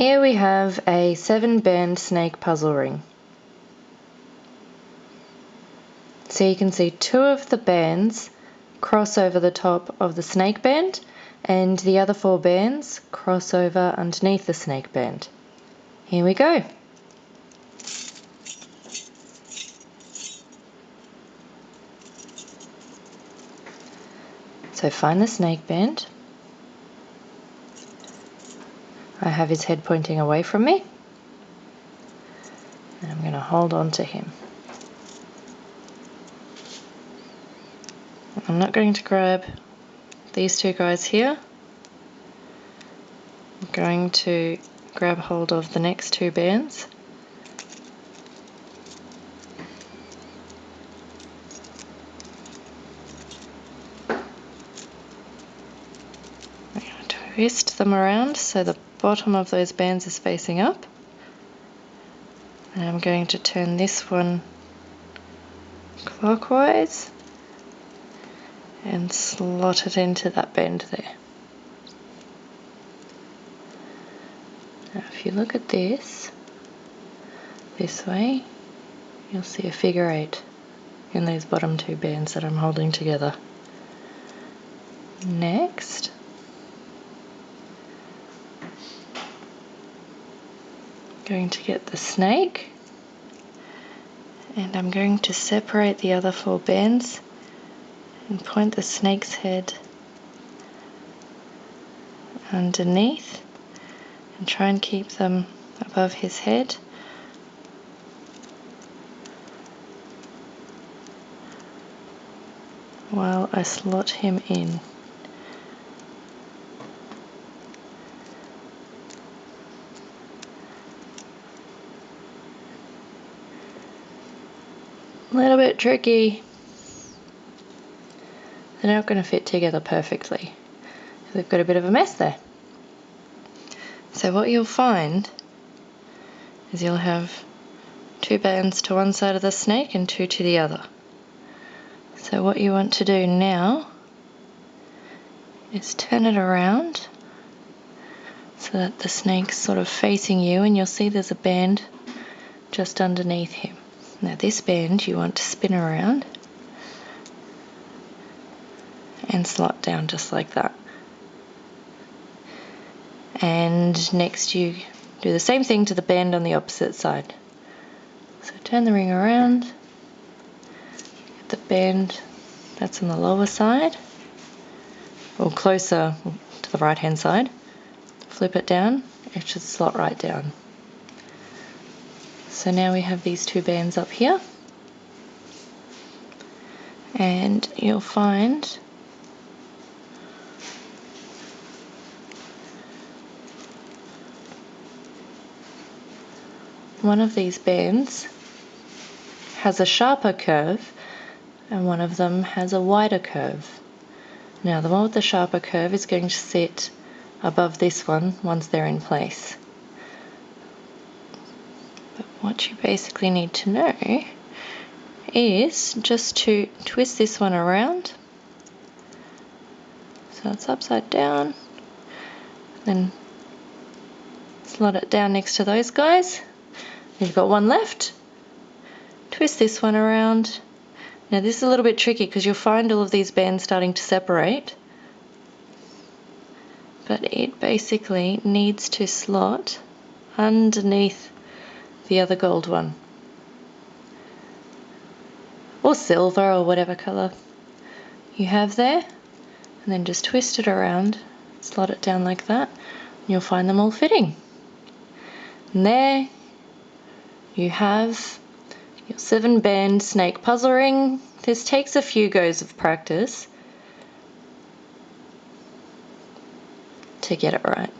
Here we have a 7-band snake puzzle ring. So you can see 2 of the bands cross over the top of the snake band, and the other 4 bands cross over underneath the snake band. Here we go. So find the snake band. I have his head pointing away from me, and I'm going to hold on to him. I'm not going to grab these 2 guys here. I'm going to grab hold of the next 2 bands. I'm going to twist them around so the bottom of those bands is facing up. And I'm going to turn this one clockwise and slot it into that bend there. Now if you look at this way, you'll see a figure 8 in those bottom 2 bands that I'm holding together. Next, I'm going to get the snake, and I'm going to separate the other 4 bands and point the snake's head underneath and try and keep them above his head. While I slot him in. A little bit tricky. They're not going to fit together perfectly. They've got a bit of a mess there. So what you'll find is you'll have 2 bands to one side of the snake and 2 to the other. So what you want to do now is turn it around so that the snake's sort of facing you, and you'll see there's a band just underneath him. Now this band you want to spin around and slot down just like that. And next you do the same thing to the band on the opposite side. So turn the ring around, get the band that's on the lower side, or closer to the right hand side, flip it down, it should slot right down. So now we have these 2 bands up here, and you'll find one of these bands has a sharper curve and one of them has a wider curve. Now the one with the sharper curve is going to sit above this one once they're in place. But what you basically need to know is just to twist this one around so it's upside down, then slot it down next to those guys. You've got one left. Twist this one around. Now this is a little bit tricky because you'll find all of these bands starting to separate, but it basically needs to slot underneath the other gold one, or silver, or whatever colour you have there, and then just twist it around, slot it down like that, and you'll find them all fitting. And there you have your 7-band snake puzzle ring. This takes a few goes of practice to get it right.